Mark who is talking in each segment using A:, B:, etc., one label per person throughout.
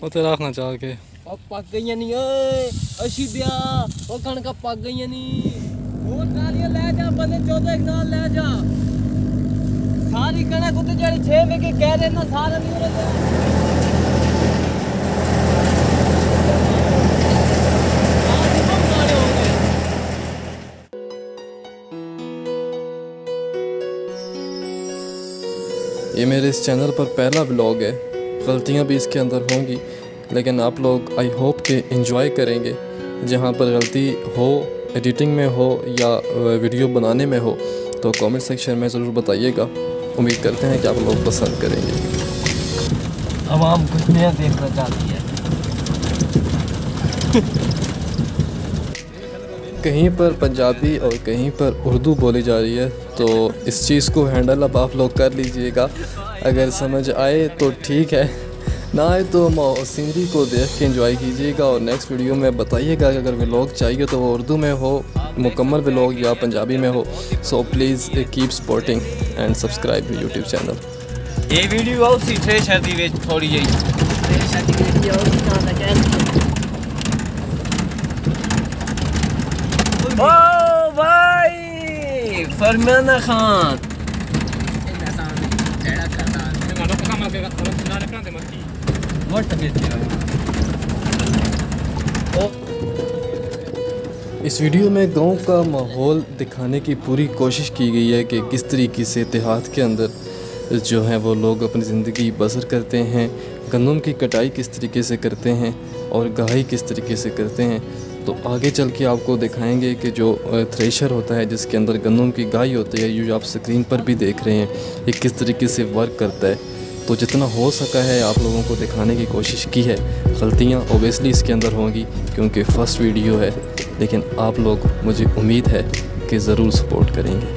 A: ਉਹ ਤੇ ਰੱਖਣਾ ਚਾਹ ਕੇ
B: ਉਹ ਪੱਕ ਗਈਆਂ ਨਹੀਂ ਓਏ ਅਸ਼ੀਦਿਆ ਉਹ ਕਣਕਾਂ ਪੱਕ ਗਈਆਂ ਨਹੀਂ ਹੋਰ ਨਾਲੀਆਂ ਲੈ ਜਾ ਬੰਦੇ 14 ਇੱਕ ਨਾਲ ਲੈ ਜਾ ਸਾਰੀ ਕਣਕ ਉੱਤੇ ਜਿਹੜੀ 6 ਵਿਕੇ ਕਹਿ ਰਹੇ ਨਾ ਸਾਰਾ ਨਹੀਂ ਉਹਦੇ
A: ये मेरे इस चैनल पर पहला व्लॉग है। गलतियाँ भी इसके अंदर होंगी, लेकिन आप लोग आई होप के एंजॉय करेंगे। जहाँ पर गलती हो एडिटिंग में हो या वीडियो बनाने में हो तो कमेंट सेक्शन में ज़रूर बताइएगा। उम्मीद करते हैं कि आप लोग पसंद करेंगे।
B: आवाम कुछ नया देखना चाहती है।
A: कहीं पर पंजाबी और कहीं पर उर्दू बोली जा रही है, तो इस चीज़ को हैंडल अब आप लोग कर लीजिएगा। अगर समझ आए तो ठीक है, ना आए तो सीनरी को देख के एंजॉय कीजिएगा। और नेक्स्ट वीडियो में बताइएगा कि अगर व्लॉग चाहिए तो वो उर्दू में हो, मुकम्मल व्लॉग, या पंजाबी में हो। So please keep supporting and subscribe YouTube channel.
B: ये वीडियो आओ सी थ्रेशर दी विच थोड़ी जी थ्रेशर दी वीडियो आओ सी कहां तक है। ओ भाई फरमाना खान
A: इस वीडियो में गांव का माहौल दिखाने की पूरी कोशिश की गई है कि किस तरीके से देहात के अंदर जो है वो लोग अपनी ज़िंदगी बसर करते हैं, गंदम की कटाई किस तरीके से करते हैं और गहाई किस तरीके से करते हैं। तो आगे चल के आपको दिखाएंगे कि जो थ्रेशर होता है जिसके अंदर गंदम की गाई होती है, ये जो आप स्क्रीन पर भी देख रहे हैं, ये किस तरीके से वर्क करता है। तो जितना हो सका है आप लोगों को दिखाने की कोशिश की है। गलतियाँ ओबियसली इसके अंदर होंगी क्योंकि फ़र्स्ट वीडियो है, लेकिन आप लोग, मुझे उम्मीद है कि ज़रूर सपोर्ट करेंगे।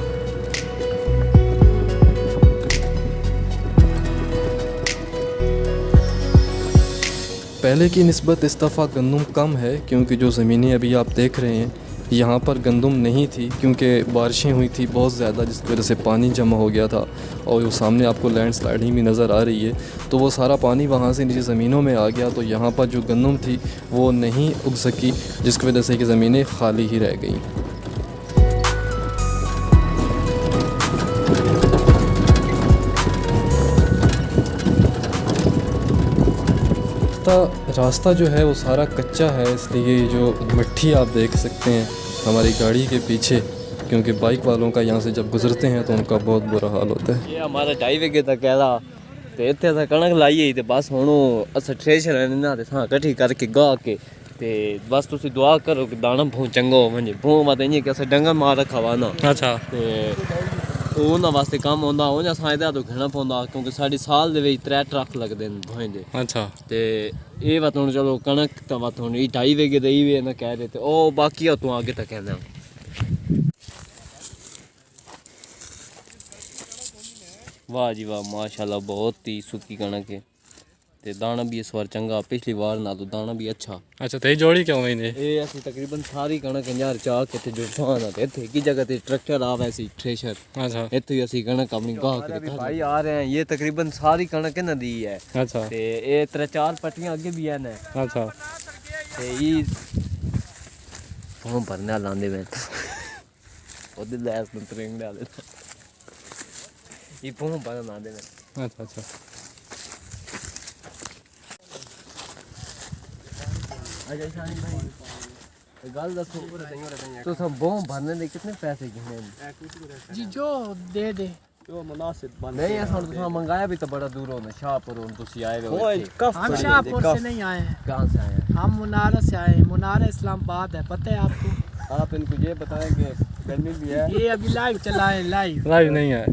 A: पहले की निस्बत इस दफ़ा गंदम कम है क्योंकि जो ज़मीनें अभी आप देख रहे हैं यहाँ पर गंदम नहीं थी क्योंकि बारिशें हुई थी बहुत ज़्यादा, जिसकी वजह से पानी जमा हो गया था। और वो सामने आपको लैंड स्लाइडिंग भी नज़र आ रही है, तो वो सारा पानी वहाँ से नीचे ज़मीनों में आ गया। तो यहाँ पर जो गंदम थी वो नहीं उग सकी, जिसकी वजह से कि ज़मीनें खाली ही रह गईं। रास्ता जो है वो सारा कच्चा है, इसलिए जो मिट्टी आप देख सकते हैं हमारी गाड़ी के पीछे, क्योंकि बाइक वालों का यहाँ से जब गुजरते हैं तो उनका बहुत बुरा हाल होता है।
B: ये हमारा 2.5 विगे तक कहदा ते इत्थे अस कणक लाई ते बस हुण अस थ्रेशर ना ते सां इकट्ठी करके गाह के ते बस तुसी दुआ करो कि दाना बहुत चंगा हो वञे। भों मत इ'यां कि अस डंगर मार रखा वा ना।
A: अच्छा।
B: ते उन्हां वास्ते कम्म औंदा, उ'आं असां एह्दा तो घेना पौंदा क्योंकि साढ़ी साल दे विच 3 ट्रक लगदे न भोएं दे।
A: अच्छा।
B: ते एह् वत हुण चलो कणक तां वत हुण 2.5 विगे ते ई वे ना कह रहे ते ओह् बाकी तूं आगे तक कहना। वाह जी वाह, माशाल्लाह बहुत ही सुक्की कणक है ते दाना भी इस बार चंगा, पिछली बार नालों दाना भी अच्छा।
A: अच्छा, ते जोड़ी क्यों हुई ने?
B: ये असी तकरीबन सारी कणक यार चाह के ते जो फान आते थे की जगह ते ट्रैक्टर आवे सी थ्रेशर।
A: अच्छा।
B: इत्थे ही असी कणक अपनी गाह के भाई आ रहे हैं। ये तकरीबन सारी कणक इन्हां दी है।
A: अच्छा।
B: ते ये 3-4 पट्टियां आगे भी हैं।
A: अच्छा।
B: ते ई हम भरने लांदे में ओदे लैस न त्रिंगड़े वाले ये पों भरन लांदे में।
A: अच्छा। अच्छा।
B: गल दसो तो सब बोम भरने दे कितने पैसे गिने
C: जी? जो दे दे
B: जो मुनासिब नहीं है। हम तो मंगाया भी तो बड़ा दूर होना, शाहपुर तुसी आए हो।
C: हम शाहपुर से नहीं आए हैं।
B: कहां से आए हैं?
C: हम मुनारा से आए हैं। मुनारा इस्लामाबाद है, पता है आपको?
B: आप इनको ये बताएं कि गर्मी भी है।
C: ये अभी लाइव चला है। लाइव
A: नहीं है,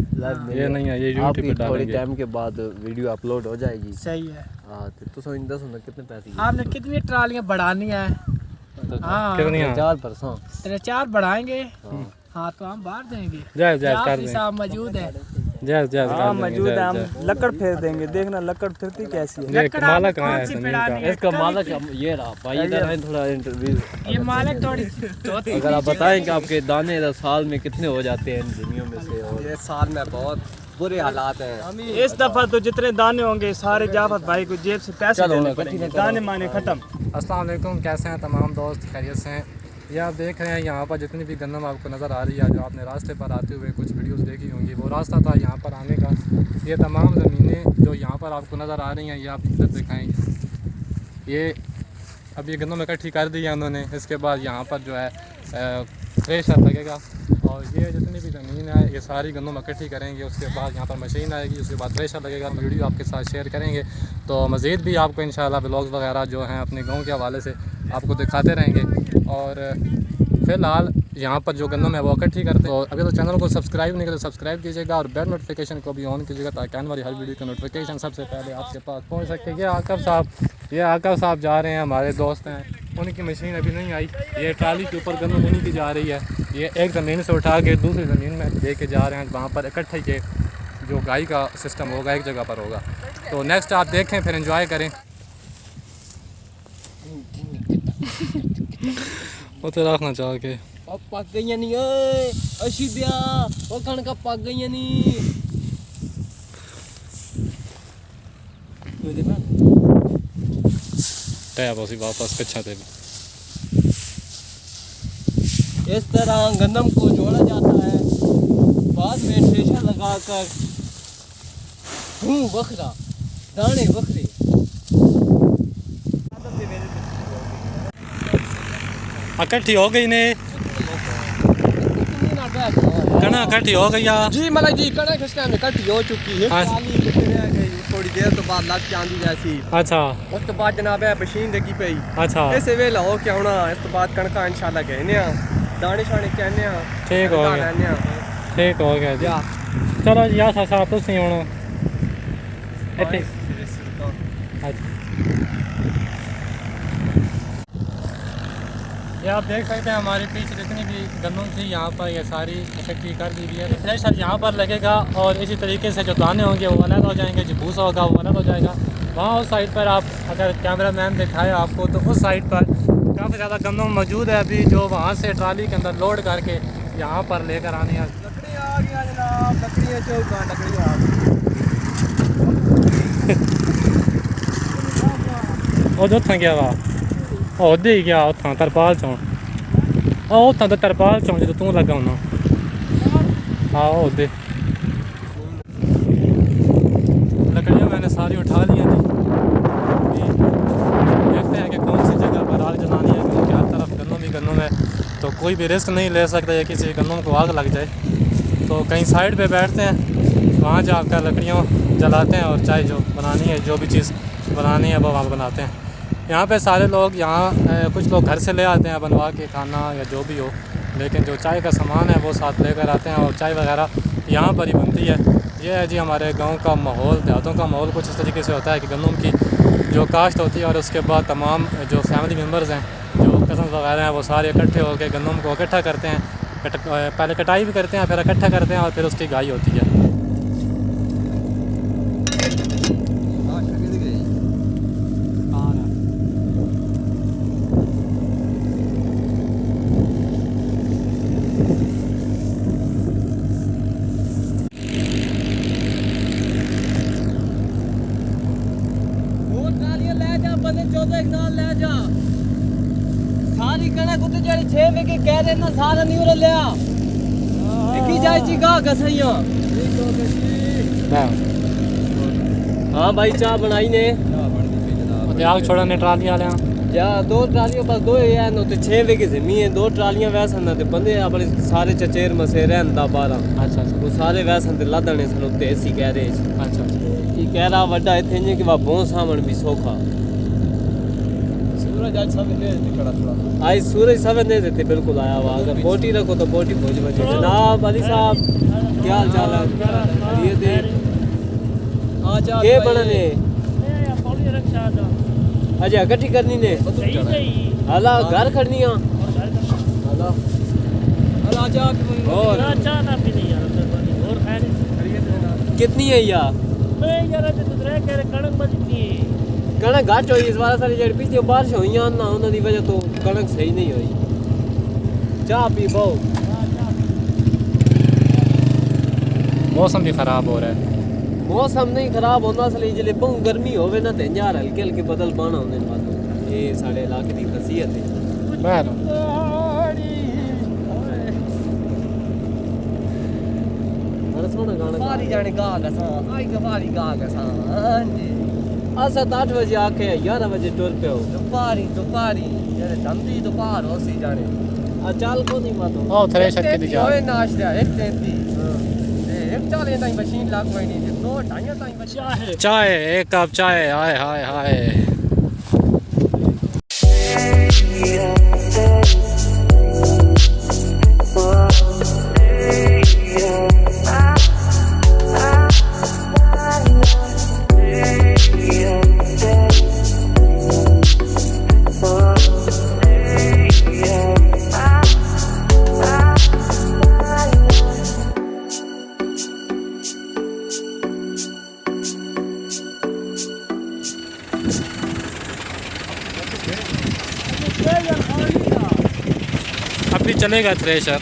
A: ये नहीं है, ये यूट्यूब पे डालेंगे।
B: थोड़ी टाइम के बाद वीडियो अपलोड हो जाएगी।
C: सही है।
B: हां तो समझ दस ना कितने पैसे
C: आपने कितनी ट्रालियां बढ़ानी है? हाँ, 3-4 बढ़ाएंगे। हाँ तो हम बाहर देंगे। साहब मौजूद है।
D: हाँ मौजूद है, हम लकड़ फेर देंगे। देखना लकड़ फिरती कैसी है।
A: मालक कहाँ है
B: इसका? मालक ये रहा भाई, इधर आए थोड़ा इंटरव्यू।
C: ये मालक थोड़ी
B: अगर आप बताएं कि आपके दाने साल में कितने हो जाते हैं इन जमीनों में से? और
E: ये साल में बहुत
B: बुरे हालात हैं।
D: इस दफा तो जितने दाने होंगे सारे जाफत भाई को जेब से पैसे देने पड़ेंगे, दाने माने खत्म।
E: अस्सलाम वालेकुम, कैसे हैं तमाम दोस्त, खैरियत से हैं? ये आप देख रहे हैं यहाँ पर जितनी भी गंदम आपको नज़र आ रही है, जो आपने रास्ते पर आते हुए कुछ वीडियोस देखी होंगी, वो रास्ता था यहाँ पर आने का। ये तमाम ज़मीनें जो यहाँ पर आपको नज़र आ रही हैं, ये आप इधर दिखाएँ। ये अब ये गंदम इकट्ठी कर दी है उन्होंने। इसके बाद यहाँ पर जो है थ्रेशर लगेगा और ये जितनी भी ज़मीन है ये सारी गंदम इकट्ठी करेंगे। उसके बाद यहाँ पर मशीन आएगी, उसके बाद थ्रेशर लगेगा। वीडियो आपके साथ शेयर करेंगे तो मज़ीद भी आपको इंशाल्लाह व्लॉग्स वगैरह जो हैं अपने गांव के हवाले से आपको दिखाते रहेंगे। और फ़िलहाल यहाँ पर जो गंदम है वो इकट्ठी करते हैं। तो अभी तो चैनल को सब्सक्राइब नहीं करें, सब्सक्राइब कीजिएगा और बेल नोटिफिकेशन को भी ऑन कीजिएगा ताकि आने वाली हर वीडियो का नोटिफिकेशन सबसे पहले आपके पास पहुँच सके। ये आकर साहब जा रहे हैं, हमारे दोस्त हैं, उनकी मशीन अभी नहीं आई। ये ट्राली के ऊपर गंदम उन्हीं की जा रही है। ये एक ज़मीन से उठा के दूसरी ज़मीन में लेके जा रहे हैं, वहाँ पर इकट्ठे के जो गाय का सिस्टम होगा एक जगह पर होगा। तो नेक्स्ट आप देखें, फिर एंजॉय करें। वो तो रखना चाह के
B: पक गई नहीं ओए अशी दिया वो कणका पक गई नहीं।
E: टैब उसी वापस कच्छा थे।
B: इस तरह गंदम को जोड़ा जाता है, बाद में थ्रेशर लगाकर वखरा दाने वखरे।
E: इकट्ठी हो गई ने, कणा इकट्ठी हो गई
B: जी मतलब जी कणा किस टाइम इकट्ठी हो चुकी है। थोड़ी देर तो बाद लग जाती वैसी।
E: अच्छा,
B: उस तो बाद जनाब है मशीन देखी पई।
E: अच्छा,
B: ऐसे वेला हो क्या होना, इस तो बाद कणका इंशाल्लाह कहने आ दाने शाने कहने आ।
E: ठीक हो गया, ठीक हो गया जी। चलो जी, आ साहब तुसी हुण इत्थे ये आप देख सकते हैं हमारे पीछे जितनी भी गंदम थी यहाँ पर ये सारी इकट्ठी कर दी गई है। थ्रेशर यहाँ पर लगेगा और इसी तरीके से जो दाने होंगे वो अलग हो जाएंगे, जो भूसा होगा वो अलग हो जाएगा। वहाँ उस साइड पर आप अगर कैमरा मैन दिखाए आपको तो उस साइड पर काफ़ी ज़्यादा गंदम मौजूद है अभी, जो वहाँ से ट्राली के अंदर लोड करके यहाँ पर लेकर आने हैं।
B: लकड़ी आ गया जनाब, लकड़ियाँ चौका लकड़ी आ
E: वो जो गया वा ओदे ही गया उत्थां तरपाल चौं उत्थां तो तरपाल चौं जो तू लगा होना। हाँ ओदे लकड़ियाँ मैंने सारी उठा ली हैं जी। देखते हैं कि कौन सी जगह पर आग जलानी है, क्योंकि हर तरफ गंदम ही गंदम है तो कोई भी रिस्क नहीं ले सकता है किसी गंदम को आग लग जाए। तो कहीं साइड पे बैठते हैं, वहाँ जाकर लकड़ियाँ जलाते हैं और चाय जो बनानी है, जो भी चीज़ बनानी है वो वहाँ बनाते हैं। यहाँ पे सारे लोग यहाँ कुछ लोग घर से ले आते हैं बनवा के खाना या जो भी हो, लेकिन जो चाय का सामान है वो साथ लेकर आते हैं और चाय वगैरह यहाँ पर ही बनती है। ये है जी हमारे गांव का माहौल, देहातों का माहौल कुछ इस तरीके से होता है कि गंदम की जो काश्त होती है और उसके बाद तमाम जो फैमिली मेम्बर्स हैं, जो कज़न्स वगैरह हैं, वो सारे इकट्ठे होकर गंदम को इकट्ठा करते हैं। पहले कटाई भी करते हैं, फिर इकट्ठा करते हैं और फिर उसकी गाई होती है।
B: सारी कणक उते जड़ी 6 वे के कह रहे ना सारा नहीं उरे लिया की जाए जी गा कसैया। हां भाई चाय बनाई ने,
E: आग छोड़ने ट्राली वाले
B: या 2 ट्रालियां बस 2 ही है, नो तो 6 वे की जमीन है, 2 ट्रालियां वैसे ना ते बंदे अपने सारे चचेर मसे रहंदा 12।
E: अच्छा अच्छा,
B: वो सारे वैसे ते लादने सन उते ऐसी कह रहे।
E: अच्छा
B: की कह रहा वड्डा इथे जे कि वा भों सामण भी सोखा सूरज आज सब ने खड़ा थोड़ा आज सूरज सब ने देते बिल्कुल आया हुआ। अगर बोटी रखो तो बोटी भोज बजे। जनाब अली साहब क्या हाल चाल है? ये दे के बनने अजय इकट्ठी करनी ने हला घर खड़नी हला हला जा और ना भी नहीं यार और कितनी है यार? मैं यार ते दूसरे के कणक बजती कणक घाट हुई इस बार सारी जड़ी पीछे बारिश हुई ना उन्हां दी वजह तो कणक सही नहीं हुई। चाह पी बहु
E: मौसम भी ख़राब हो रहा है।
B: मौसम नहीं खराब होना असली जिले बहुत गर्मी होवे ना ते यार हल्के हल्के बदल पाना होंदे बात ये साढ़े इलाके की खासियत है।
E: बहर
B: बड़ा सोहना गाना
C: सारी जाने गा गसा आई गवारी गा गसा हां जी
B: आ 7-8 बजे आके 11 बजे टुर पे हो
C: दुपारी जेरे धंधी दुपार हो सी जाने
B: आ चाल को नहीं मातो
E: ओ थ्रेशर के दी जा
C: ओए नाश्ता एक तेती ते एक चाले ताई मशीन लाग वई नहीं 2-2.5 ताई बचा
E: चाय, एक कप चाय, हाय हाय हाय। अभी चलेगा थ्रेशर।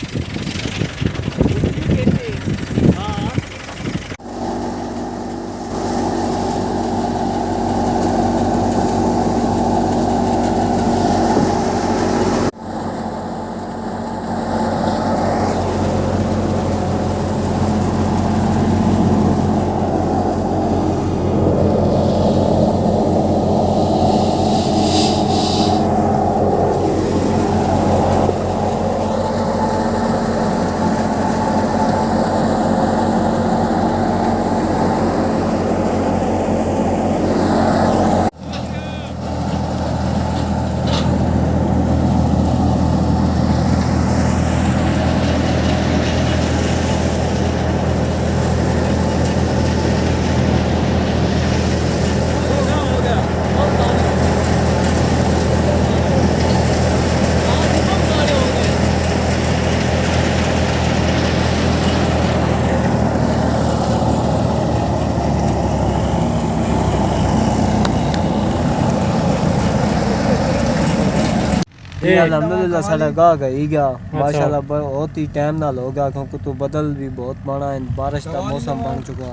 B: अल्हम्दुलिल्लाह साडा गा गई गया माशाल्लाह बहुत ही टाइम नाल हो गया क्योंकि तो बदल भी बहुत माड़ा है बारिश का मौसम बन चुका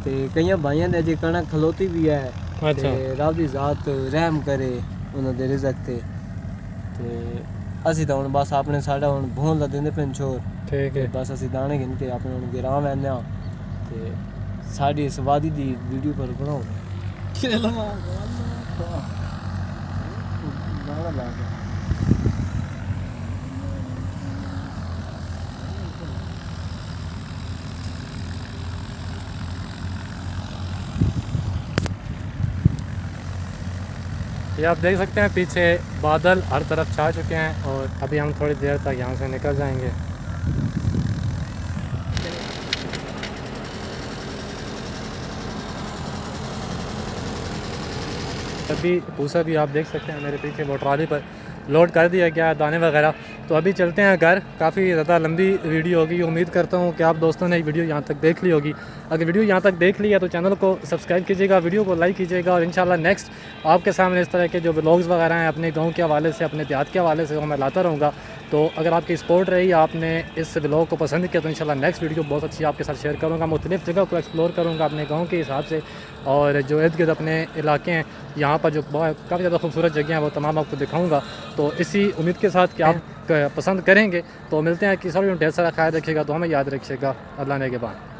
B: ते कई भाइयों ने अजे कणक खलोती भी है ते रब दी जात रहम करे उन्हां दे रिज़क ते ਅਸੀਂ ਤਾਂ ਹੁਣ ਬਸ ਆਪਣੇ ਸਾਡਾ ਹੁਣ ਭੋਂ ਲਾ ਦਿੰਦੇ ਪੈਨ ਛੋਰ
E: ठीक है।
B: ਬਸ ਅਸੀਂ ਦਾਣੇ ਗਿਣ ਕੇ ਆਪਣੇ ਹੁਣ ਗਿਰਾਮ ਆਨੇ ਆ ਤੇ ਸਾਡੀ ਇਸ ਵਾਦੀ ਦੀ ਵੀਡੀਓ ਪਰ ਬਣਾਓ
E: ये आप देख सकते हैं पीछे बादल हर तरफ छा चुके हैं और अभी हम थोड़ी देर तक यहाँ से निकल जाएंगे। अभी भूसा भी आप देख सकते हैं मेरे पीछे वो ट्रॉली पर लोड कर दिया गया है दाने वगैरह। तो अभी चलते हैं घर। काफ़ी ज़्यादा लंबी वीडियो होगी। उम्मीद करता हूँ कि आप दोस्तों ने वीडियो यहाँ तक देख ली होगी। अगर वीडियो यहाँ तक देख ली है तो चैनल को सब्सक्राइब कीजिएगा, वीडियो को लाइक कीजिएगा और इंशाल्लाह नेक्स्ट आपके सामने इस तरह के जो व्लॉग्स वगैरह हैं अपने गांव के हवाले से, अपने देहात के हवाले से वो मैं लाता रहूँगा। तो अगर आपकी सपोर्ट रही, आपने इस व्लॉग को पसंद किया तो इंशाल्लाह नेक्स्ट वीडियो बहुत अच्छी आपके साथ शेयर करूँगा। मुख्तलिफ़ जगह को एक्सप्लोर करूँगा अपने गाँव के हिसाब से और जो इर्द गिर्द अपने इलाके हैं यहाँ पर जो काफ़ी ज़्यादा खूबसूरत जगह हैं वो तमाम आपको दिखाऊँगा। तो इसी उम्मीद के साथ कि आप पसंद करेंगे। तो मिलते हैं कि सभी ढेर सारा ख्याल रखिएगा, तो हमें याद रखिएगा। अल्लाह ने के बाद।